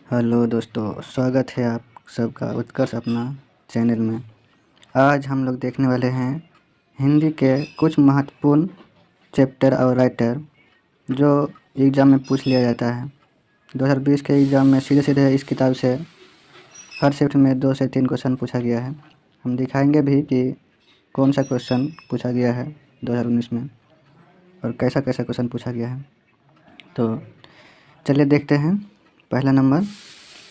Hello दोस्तों, स्वागत है आप सबका उत्कर्ष अपना चैनल में। आज हम लोग देखने वाले हैं हिंदी के कुछ महत्वपूर्ण चैप्टर और राइटर जो एग्ज़ाम में पूछ लिया जाता है। 2020 के एग्ज़ाम में सीधे सीधे इस किताब से हर शिफ्ट में 2 से 3 क्वेश्चन पूछा गया है। हम दिखाएंगे भी कि कौन सा क्वेश्चन पूछा गया है 2019 में और कैसा कैसा क्वेश्चन पूछा गया है। तो चलिए देखते हैं। पहला नंबर,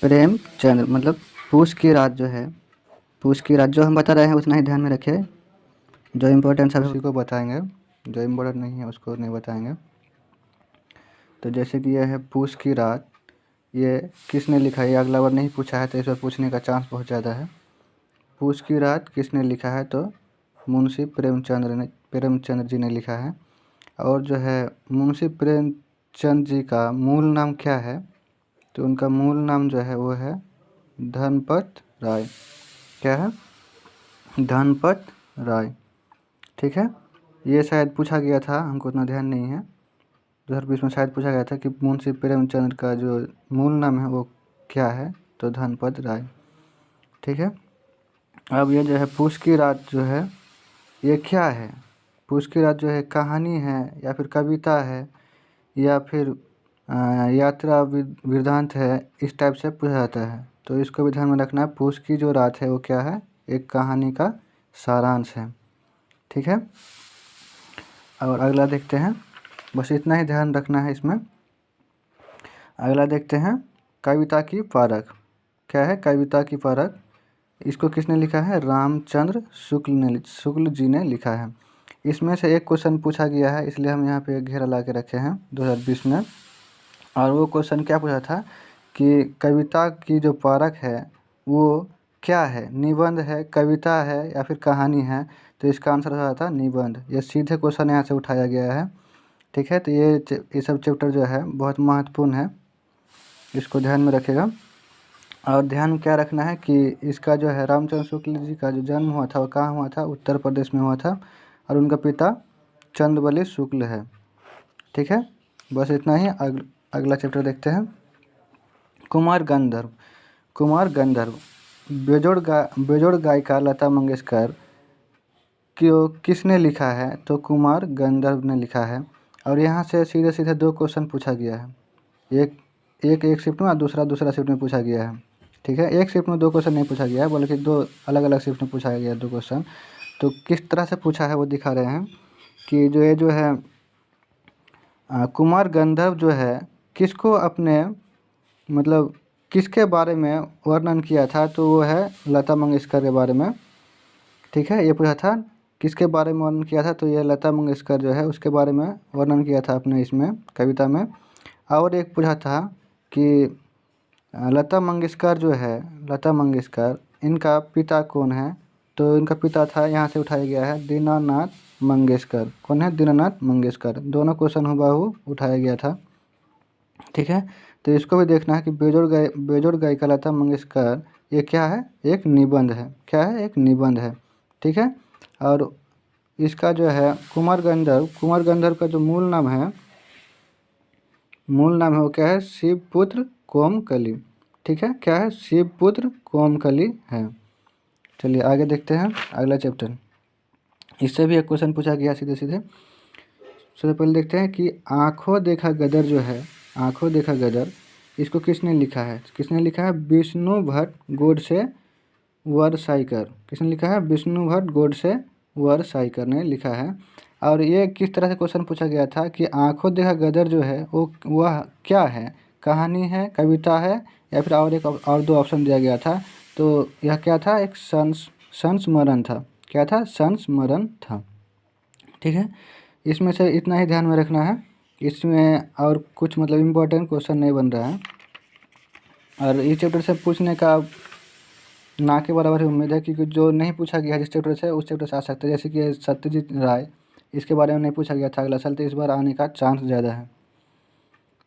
प्रेमचंद मतलब पूस की रात जो है, पूस की रात जो हम बता रहे हैं उतना ही ध्यान में रखें। जो इम्पोर्टेंट है उसी को बताएंगे, जो इम्पोर्टेंट नहीं है उसको नहीं बताएंगे। तो जैसे कि यह है पूस की रात, ये किसने लिखा है? ये अगला बार नहीं पूछा है तो इस बार पूछने का चांस बहुत ज़्यादा है। पूस की रात किसने लिखा है? तो मुंशी प्रेमचंद जी ने लिखा है। और जो है मुंशी प्रेमचंद जी का मूल नाम क्या है? तो उनका मूल नाम जो है वो है धनपत राय। क्या है? धनपत राय। ठीक है, ये शायद पूछा गया था, हमको उतना ध्यान नहीं है। 2020 में शायद पूछा गया था कि मुंशी प्रेमचंद का जो मूल नाम है वो क्या है? तो धनपत राय। ठीक है, अब ये जो है पूस की रात जो है ये क्या है? पूस की रात जो है कहानी है या फिर कविता है या फिर यात्रा वृत्तांत है, इस टाइप से पूछा जाता है। तो इसको भी ध्यान में रखना है। पूस की जो रात है वो क्या है? एक कहानी का सारांश है। ठीक है, और अगला देखते हैं। बस इतना ही ध्यान रखना है इसमें। अगला देखते हैं, कविता की परख। क्या है कविता की परख? इसको किसने लिखा है? रामचंद्र शुक्ल जी ने लिखा है। इसमें से एक क्वेश्चन पूछा गया है, इसलिए हम यहाँ पे घेरा ला के रखे हैं 2020 में। और वो क्वेश्चन क्या पूछा था कि कविता की जो परख है वो क्या है? निबंध है, कविता है या फिर कहानी है? तो इसका आंसर हो जाता निबंध। ये सीधे क्वेश्चन यहाँ से उठाया गया है। ठीक है, तो ये सब चैप्टर जो है बहुत महत्वपूर्ण है, इसको ध्यान में रखेगा। और ध्यान में क्या रखना है कि इसका जो है रामचंद्र शुक्ल जी का जो जन्म हुआ था वो कहाँ हुआ था? उत्तर प्रदेश में हुआ था। और उनका पिता चंद्रबली शुक्ल है। ठीक है, बस इतना ही। अगला चैप्टर देखते हैं, कुमार गंधर्व। कुमार गंधर्व बेजोड़ गायिका लता मंगेशकर किसने लिखा है? तो कुमार गंधर्व ने लिखा है। और यहाँ से सीधे सीधे 2 क्वेश्चन पूछा गया है। एक शिफ्ट में और दूसरा शिफ्ट में पूछा गया है। ठीक है, एक शिफ्ट में 2 क्वेश्चन नहीं पूछा गया है, बल्कि 2 अलग अलग शिफ्ट में पूछा गया है 2 क्वेश्चन। तो किस तरह से पूछा है वो दिखा रहे हैं कि जो है कुमार गंधर्व जो है किसको अपने मतलब किसके बारे में वर्णन किया था? तो वो है लता मंगेशकर के बारे में। ठीक है, ये पूछा था किसके बारे में वर्णन किया था? तो ये लता मंगेशकर जो है उसके बारे में वर्णन किया था अपने इसमें कविता में। और एक पूछा था कि लता मंगेशकर जो है, लता मंगेशकर इनका पिता कौन है? तो इनका पिता था, यहाँ से उठाया गया है, दीनानाथ मंगेशकर। कौन है? दीनानाथ मंगेशकर। दोनों क्वेश्चन हुबहू उठाया गया था। ठीक है, तो इसको भी देखना है कि बेजोड़ गायिका लता मंगेशकर ये क्या है? एक निबंध है। क्या है? एक निबंध है। ठीक है, और इसका जो है कुमार गंधर्व का जो मूल नाम है वो क्या है? शिवपुत्र कोमकली। ठीक है, क्या है? शिवपुत्र कोमकली है। चलिए आगे देखते हैं अगला चैप्टर। इससे भी एक क्वेश्चन पूछा गया सीधे सीधे। सबसे पहले देखते हैं कि आँखों देखा गदर जो है, आँखों देखा गदर, इसको किसने लिखा है? किसने लिखा है? विष्णु भट्ट गोडसे वरसाइकर। किसने लिखा है? विष्णु भट्ट गोडसे वरसाइकर ने लिखा है। और ये किस तरह से क्वेश्चन पूछा गया था कि आँखों देखा गदर जो है वो वह क्या है? कहानी है, कविता है या फिर और 2 ऑप्शन दिया गया था। तो यह क्या था? एक संस्मरण था। क्या था? संस्मरण था। ठीक है, इसमें से इतना ही ध्यान में रखना है। इसमें और कुछ मतलब इम्पोर्टेंट क्वेश्चन नहीं बन रहा है। और इस चैप्टर से पूछने का ना के बराबर ही उम्मीद है, क्योंकि जो नहीं पूछा गया जिस चैप्टर से उस चैप्टर से आ सकता है। जैसे कि सत्यजीत राय, इसके बारे में नहीं पूछा गया था अगला साल, तो इस बार आने का चांस ज़्यादा है।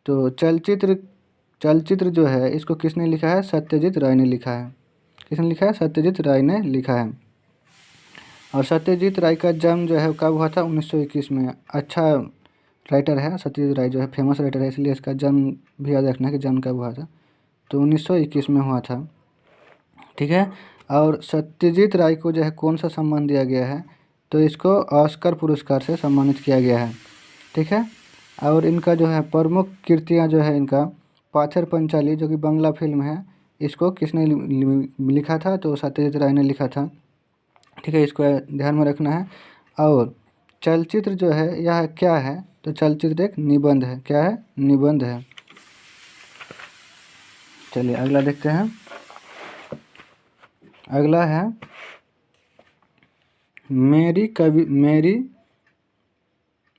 तो चलचित्र जो है इसको किसने लिखा है? सत्यजीत राय ने लिखा है। किसने लिखा है? सत्यजीत राय ने लिखा है। और सत्यजीत राय का जन्म जो है कब हुआ था? 1921 में। अच्छा राइटर है सत्यजीत राय जो है, फेमस राइटर है, इसलिए इसका जन्म भी याद रखना है कि जन्म कब हुआ था। तो 1921 में हुआ था। ठीक है। और सत्यजीत राय को जो है कौन सा सम्मान दिया गया है, तो इसको ऑस्कर पुरस्कार से सम्मानित किया गया है। ठीक है। और इनका जो है प्रमुख कृतियाँ जो है इनका पाथर पंचाली जो कि बांग्ला फिल्म है, इसको किसने लिखा था, तो सत्यजीत राय ने लिखा था। ठीक है, इसको ध्यान में रखना है। और चलचित्र जो है यह क्या है, तो चलचित्र एक निबंध है। क्या है? निबंध है। चलिए अगला देखते हैं। अगला है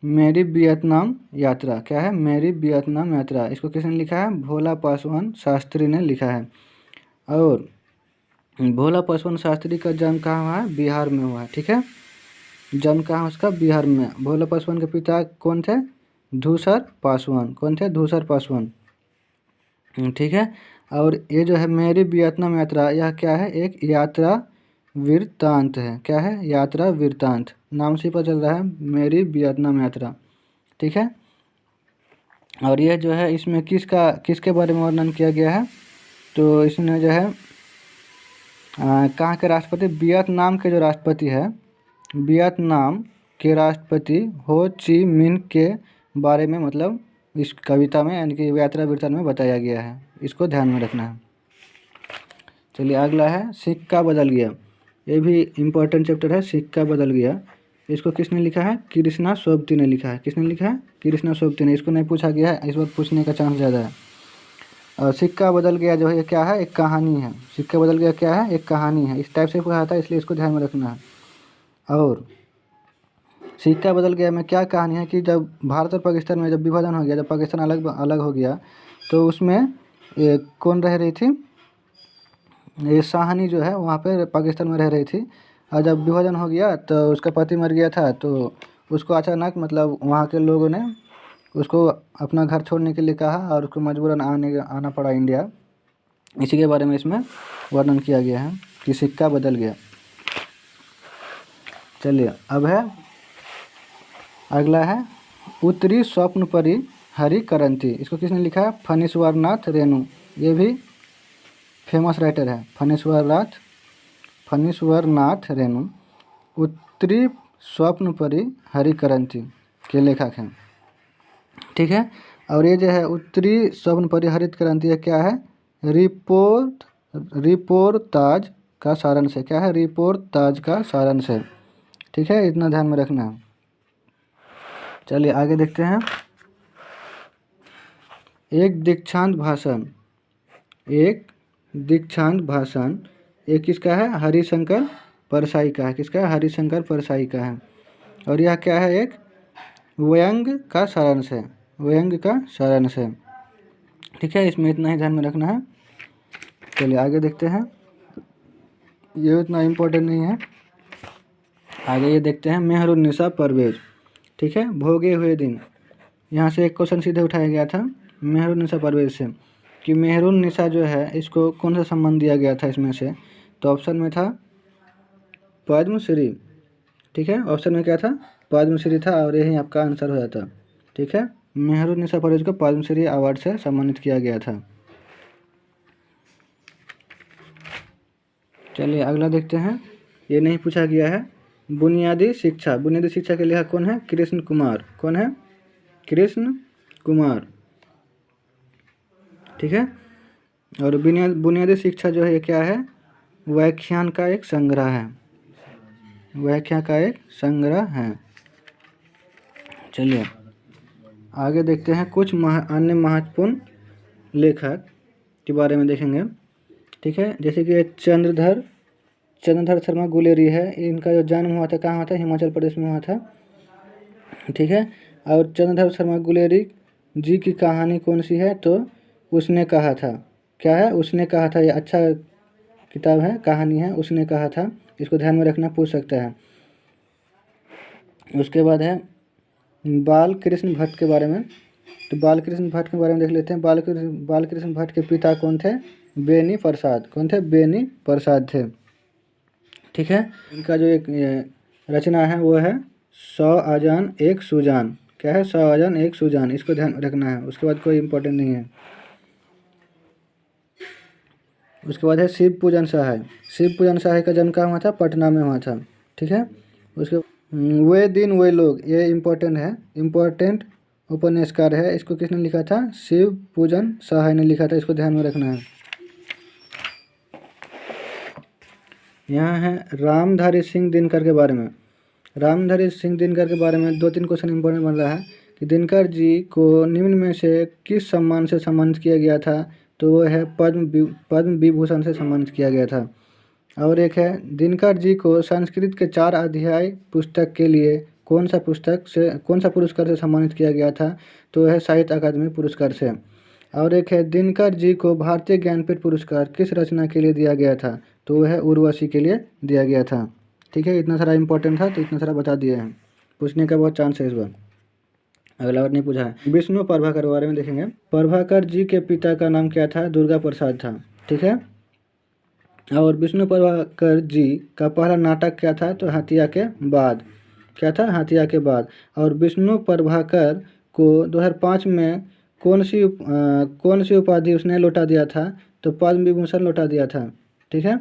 मेरी वियतनाम यात्रा। क्या है? मेरी वियतनाम यात्रा। इसको किसने लिखा है? भोला पासवान शास्त्री ने लिखा है। और भोला पासवान शास्त्री का जन्म कहाँ हुआ है? बिहार में हुआ है। ठीक है, जन्म कहाँ उसका? बिहार में। भोला पासवान के पिता कौन थे? धूसर पासवान। कौन थे? धूसर पासवान। ठीक है। और ये जो है मेरी वियतनाम यात्रा, यह क्या है? एक यात्रा वृत्तांत है। क्या है? यात्रा वृत्तांत। नाम से पता चल रहा है मेरी वियतनाम यात्रा। ठीक है। और यह जो है इसमें किसके बारे में वर्णन किया गया है, तो इसमें जो है कहाँ के राष्ट्रपति? वियतनाम के जो राष्ट्रपति है, वियतनाम के राष्ट्रपति हो ची मिन्ह के बारे में मतलब इस कविता में यानी कि यात्रा वृत्तांत में बताया गया है। इसको ध्यान में रखना है। चलिए अगला है सिक्का बदल गया। ये भी इम्पोर्टेंट चैप्टर है, सिक्का बदल गया। इसको किसने लिखा है? कृष्णा सोबती ने लिखा है। किसने लिखा है? कृष्णा सोबती ने। इसको नहीं पूछा गया है, इस बार पूछने का चांस ज़्यादा है। और सिक्का बदल गया जो है ये क्या है? एक कहानी है। सिक्का बदल गया क्या है? एक कहानी है। इस टाइप से पूछा था, इसलिए इसको ध्यान में रखना है। और सिक्का बदल गया में क्या कहानी है कि जब भारत और पाकिस्तान में जब विभाजन हो गया, जब पाकिस्तान अलग अलग हो गया, तो उसमें कौन रह रही थी? ये शाहनी जो है वहाँ पे पाकिस्तान में रह रही थी। और जब विभाजन हो गया तो उसका पति मर गया था, तो उसको अचानक मतलब वहाँ के लोगों ने उसको अपना घर छोड़ने के लिए कहा और उसको मजबूरन आना पड़ा इंडिया। इसी के बारे में इसमें वर्णन किया गया है कि सिक्का बदल गया। चलिए अब है अगला है उत्तरी स्वप्न परी हरि करंती। इसको किसने लिखा है? फणीश्वरनाथ रेणु। ये भी फेमस राइटर है, फणीश्वरनाथ रेणु उत्तरी स्वप्न परी हरि करंती के लेखक हैं। ठीक है। और ये जो है उत्तरी स्वप्न परी हरित क्रांति है क्या है? रिपोर्ताज का सारांश है। क्या है? रिपोर्ताज का सारांश है। ठीक है, इतना ध्यान में रखना है। चलिए आगे देखते हैं। एक दीक्षांत भाषण एक किसका है? हरिशंकर परसाई का है। किसका है? हरिशंकर परसाई का है। और यह क्या है? एक व्यंग का सारांश है। व्यंग का सारांश है। ठीक है, इसमें इतना ही ध्यान में रखना है। चलिए आगे देखते हैं। ये उतना इम्पोर्टेंट नहीं है। आगे ये देखते हैं मेहरुन्निसा परवेज। ठीक है, भोगे हुए दिन। यहाँ से एक क्वेश्चन सीधे उठाया गया था मेहरुन्निसा परवेज से कि मेहरुन्निसा जो है इसको कौन सा सम्मान दिया गया था इसमें से, तो ऑप्शन में था पद्मश्री। ठीक है, ऑप्शन में क्या था? पद्मश्री था और यही आपका आंसर हो जाता। ठीक है, मेहरुन्निसा परवेज को पद्मश्री अवार्ड से सम्मानित किया गया था। चलिए अगला देखते हैं। ये नहीं पूछा गया है। बुनियादी शिक्षा के लेखक कौन है? कृष्ण कुमार। कौन है? कृष्ण कुमार। ठीक है। और बुनियादी शिक्षा जो है ये क्या है? व्याख्यान का एक संग्रह है। व्याख्या का एक संग्रह है। चलिए आगे देखते हैं कुछ अन्य महत्वपूर्ण लेखक के बारे में देखेंगे। ठीक है, जैसे कि चंद्रधर शर्मा गुलेरी है। इनका जो जन्म हुआ था कहाँ हुआ था? हिमाचल प्रदेश में हुआ था। ठीक है। और चंद्रधर शर्मा गुलेरी जी की कहानी कौन सी है? तो उसने कहा था। क्या है? उसने कहा था। ये अच्छा किताब है, कहानी है, उसने कहा था। इसको ध्यान में रखना, पूछ सकता है। उसके बाद है बाल कृष्ण भट्ट के बारे में। तो बाल कृष्ण भट्ट के बारे में देख लेते हैं। बाल कृष्ण भट्ट के पिता कौन थे? बेनी प्रसाद। कौन थे? बेनी प्रसाद थे। ठीक है। इनका जो एक रचना है वो है 100 आजान एक सुजान। क्या है? 100 आजान एक सुजान। इसको ध्यान रखना है। उसके बाद कोई इम्पोर्टेंट नहीं है। उसके बाद है शिव पूजन सहाय। शिव पूजन सहाय का जन्म कहाँ हुआ था? पटना में हुआ था। ठीक है। उसके वे दिन वे लोग, ये इम्पोर्टेंट है, इम्पोर्टेंट उपन्यासकार है। इसको किसने लिखा था? शिव पूजन सहाय ने लिखा था। इसको ध्यान में रखना है। यहाँ है रामधारी सिंह दिनकर के बारे में। रामधारी सिंह दिनकर के बारे में 2-3 क्वेश्चन इंपॉर्टेंट बन रहा है कि दिनकर जी को निम्न में से किस सम्मान से सम्मानित किया गया था? तो वो है पद्म विभूषण से सम्मानित किया गया था। और एक है दिनकर जी को संस्कृत के 4 अध्याय पुस्तक के लिए कौन सा पुरस्कार से सम्मानित किया गया था? तो है साहित्य अकादमी पुरस्कार से। और एक है दिनकर जी को भारतीय ज्ञानपीठ पुरस्कार किस रचना के लिए दिया गया था? तो वह है उर्वशी के लिए दिया गया था। ठीक है, इतना सारा इंपॉर्टेंट था तो इतना सारा बता दिए हैं। पूछने का बहुत चांस है इस बार। अगला बार नहीं पूछा है। विष्णु प्रभाकर के बारे में देखेंगे। प्रभाकर जी के पिता का नाम क्या था? दुर्गा प्रसाद था। ठीक है। और विष्णु प्रभाकर जी का पहला नाटक क्या था? तो हत्या के बाद। क्या था? हत्या के बाद। और विष्णु प्रभाकर को 2005 में कौन सी उपाधि उसने लौटा दिया था? तो पद्म विभूषण लौटा दिया था। ठीक है।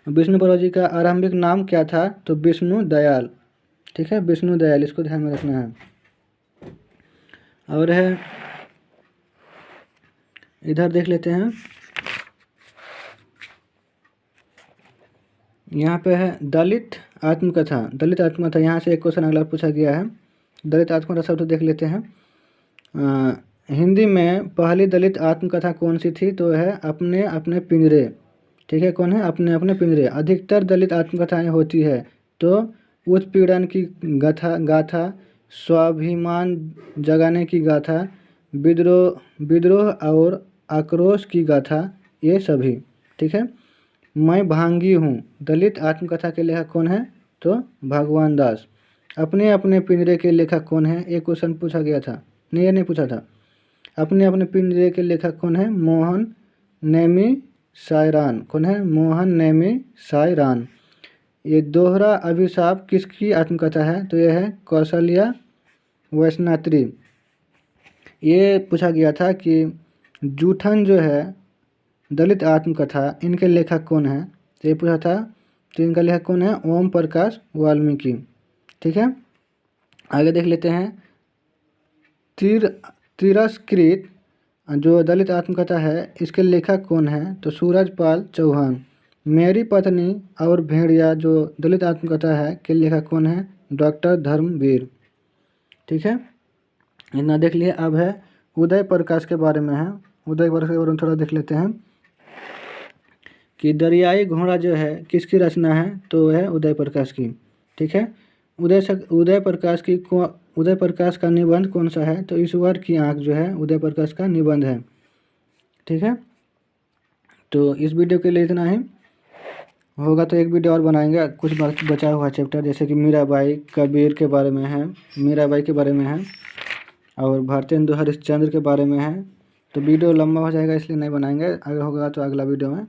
विष्णु प्रभा जी का आरंभिक नाम क्या था? तो विष्णु दयाल। ठीक है, विष्णु दयाल, इसको ध्यान में रखना है। और है इधर देख लेते हैं, यहाँ पे है दलित आत्मकथा। दलित आत्मकथा, यहाँ से एक क्वेश्चन अगला पूछा गया है। दलित आत्मकथा शब्द तो देख लेते हैं। हिंदी में पहली दलित आत्मकथा कौन सी थी? तो है अपने अपने पिंजरे। ठीक है, कौन है? अपने अपने पिंजरे। अधिकतर दलित आत्मकथाएं होती है तो उत्पीड़न की गाथा, स्वाभिमान जगाने की गाथा, विद्रोह और आक्रोश की गाथा, ये सभी। ठीक है। मैं भांगी हूँ, दलित आत्मकथा के लेखक कौन है? तो भगवान दास। अपने अपने पिंजरे के लेखक कौन है? एक क्वेश्चन पूछा गया था। नहीं, ये नहीं पूछा था। अपने अपने पिंजरे के लेखक कौन है? मोहन नेमी सायरान। कौन है? मोहन नेमी सायरान। ये दोहरा अभिशाप किसकी आत्मकथा है? तो यह है कौशल्या वैष्णत्री। ये पूछा गया था कि जूठन जो है दलित आत्मकथा, इनके लेखक कौन है? तो ये पूछा था। तो इनका लेखक कौन है? ओम प्रकाश वाल्मीकि। ठीक है। आगे देख लेते हैं। तिरस्कृत जो दलित आत्मकथा है, इसके लेखक कौन है? तो सूरजपाल चौहान। मेरी पत्नी और भेड़िया जो दलित आत्मकथा है के लेखक कौन है? डॉक्टर धर्मवीर। ठीक है, इतना देख लिए। अब है उदय प्रकाश के बारे में है। उदय प्रकाश के बारे में थोड़ा देख लेते हैं कि दरियाई घोड़ा जो है किसकी रचना है? तो है उदय प्रकाश की। ठीक है। उदय प्रकाश का निबंध कौन सा है? तो ईश्वर की आंख जो है उदय प्रकाश का निबंध है। ठीक है। तो इस वीडियो के लिए इतना ही होगा, तो एक वीडियो और बनाएंगे। कुछ बचा हुआ चैप्टर जैसे कि मीराबाई, कबीर के बारे में है, मीराबाई के बारे में है, और भारतेंदु हरिश्चंद्र के बारे में है। तो वीडियो लंबा हो जाएगा इसलिए नहीं बनाएंगे। अगर होगा तो अगला वीडियो में